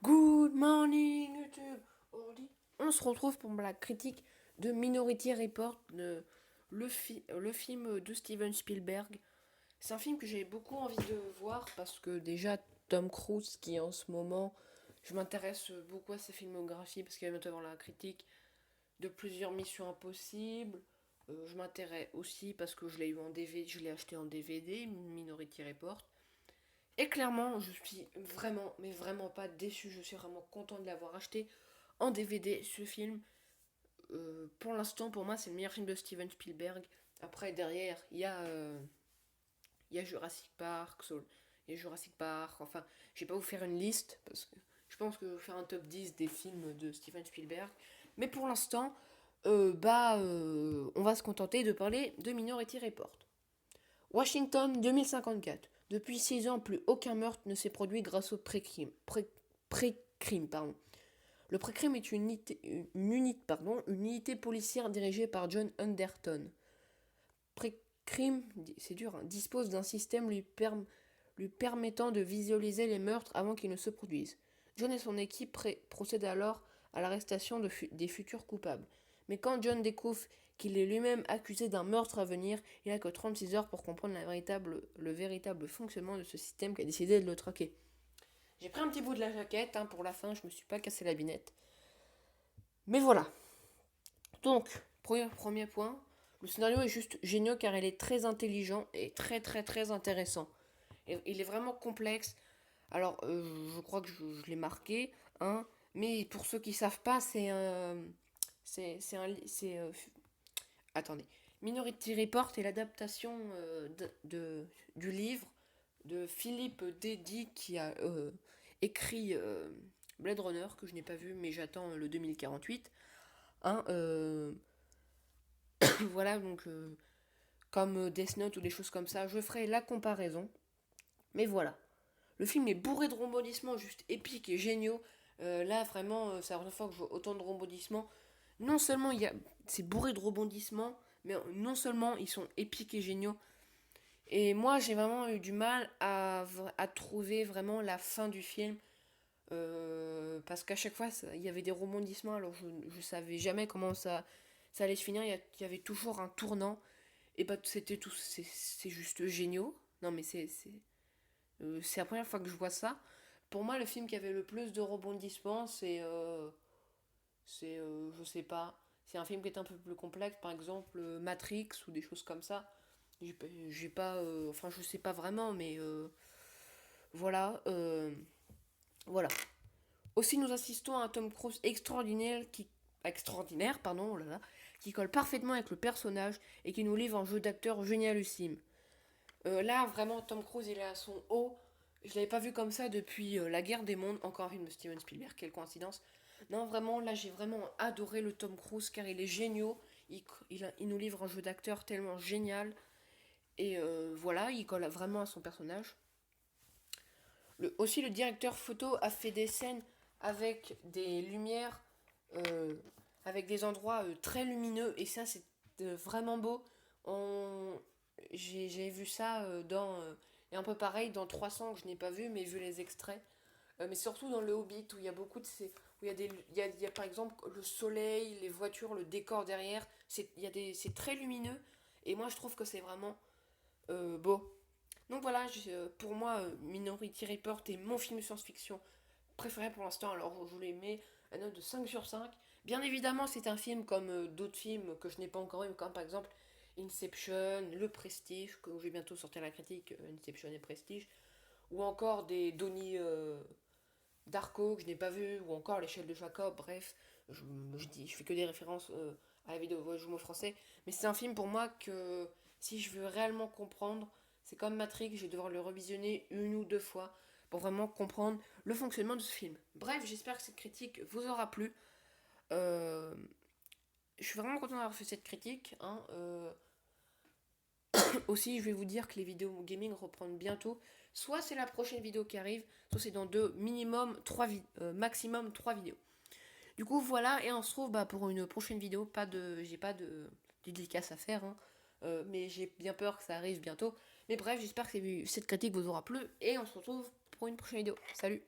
Good morning YouTube. Aujourd'hui, on se retrouve pour la critique de Minority Report, le film de Steven Spielberg. C'est un film que j'ai beaucoup envie de voir parce que déjà Tom Cruise, qui en ce moment, je m'intéresse beaucoup à sa filmographie parce qu'il va bientôt avoir la critique de plusieurs Missions Impossibles. Je m'intéresse aussi parce que je l'ai eu en DVD, je l'ai acheté en DVD, Minority Report. Et clairement, je suis vraiment, mais vraiment pas déçu. Je suis vraiment content de l'avoir acheté en DVD, ce film. Pour l'instant, pour moi, c'est le meilleur film de Steven Spielberg. Après, derrière, il y a Jurassic Park, il y a Jurassic Park. Enfin, je vais pas vous faire une liste, parce que je pense que je vais faire un top 10 des films de Steven Spielberg. Mais pour l'instant, on va se contenter de parler de Minority Report. Washington 2054. Depuis 6 ans, plus aucun meurtre ne s'est produit grâce au pré-crime. Pré-crime, pardon. Le pré-crime est une unité policière dirigée par John Anderton. Pré-crime, c'est dur, hein, dispose d'un système lui permettant de visualiser les meurtres avant qu'ils ne se produisent. John et son équipe procèdent alors à l'arrestation des futurs coupables. Mais quand John découvre qu'il est lui-même accusé d'un meurtre à venir, il n'a que 36 heures pour comprendre le véritable fonctionnement de ce système qui a décidé de le traquer. J'ai pris un petit bout de la jaquette hein, pour la fin, je me suis pas cassé la binette. Mais voilà. Donc, premier point, le scénario est juste génial car il est très intelligent et très très très intéressant. Et il est vraiment complexe. Alors, je crois que je l'ai marqué, hein, mais pour ceux qui savent pas, c'est un. C'est un. Attendez. Minority Report est l'adaptation du livre de Philippe Didier qui a écrit Blade Runner, que je n'ai pas vu, mais j'attends le 2048. Hein, voilà, donc comme Death Note ou des choses comme ça, je ferai la comparaison. Mais voilà. Le film est bourré de rebondissements juste épiques et géniaux. Là, vraiment, c'est la première fois que je vois autant de rebondissements. Non seulement c'est bourré de rebondissements, mais non seulement ils sont épiques et géniaux. Et moi, j'ai vraiment eu du mal à trouver vraiment la fin du film. Parce qu'à chaque fois, il y avait des rebondissements, alors je ne savais jamais comment ça allait se finir. Il y avait toujours un tournant. Et bah, c'est juste géniaux. Non, mais c'est la première fois que je vois ça. Pour moi, le film qui avait le plus de rebondissements, je sais pas, c'est un film qui est un peu plus complexe, par exemple Matrix ou des choses comme ça. J'ai pas, enfin, je sais pas vraiment, mais voilà, voilà. Aussi, nous assistons à un Tom Cruise extraordinaire, pardon, oh là là, qui colle parfaitement avec le personnage et qui nous livre un jeu d'acteur génialissime. Là, vraiment, Tom Cruise, il est à son haut. Je l'avais pas vu comme ça depuis La Guerre des Mondes, encore un film de Steven Spielberg, quelle coïncidence. Non, vraiment, là, j'ai vraiment adoré le Tom Cruise car il est génial. Il nous livre un jeu d'acteur tellement génial. Et voilà, il colle vraiment à son personnage. Aussi, le directeur photo a fait des scènes avec des lumières, euh, avec des endroits très lumineux. Et ça, c'est vraiment beau. On... J'ai vu ça et un peu pareil dans 300 que je n'ai pas vu, mais vu les extraits. Mais surtout dans le Hobbit, où il y a beaucoup de ces. Où il y a par exemple le soleil, les voitures, le décor derrière. C'est très lumineux. Et moi, je trouve que c'est vraiment beau. Donc voilà, pour moi, Minority Report est mon film science-fiction préféré pour l'instant. Alors je lui mets un note de 5 sur 5. Bien évidemment, c'est un film comme d'autres films que je n'ai pas encore vu, comme par exemple Inception, Le Prestige, que je vais bientôt sortir la critique, Inception et Prestige, ou encore des Donnie Darko que je n'ai pas vu, ou encore L'échelle de Jacob, bref, je fais que des références à la vidéo Voyage au français, mais c'est un film pour moi que si je veux réellement comprendre, c'est comme Matrix, je vais devoir le revisionner une ou deux fois pour vraiment comprendre le fonctionnement de ce film. Bref, j'espère que cette critique vous aura plu. Euh, je suis vraiment content d'avoir fait cette critique. Hein, aussi, je vais vous dire que les vidéos gaming reprennent bientôt. Soit c'est la prochaine vidéo qui arrive, soit c'est dans maximum 3 vidéos. Du coup, voilà, et on se retrouve pour une prochaine vidéo. J'ai pas de dédicace à faire, hein, mais j'ai bien peur que ça arrive bientôt. Mais bref, j'espère que cette critique vous aura plu, et on se retrouve pour une prochaine vidéo. Salut!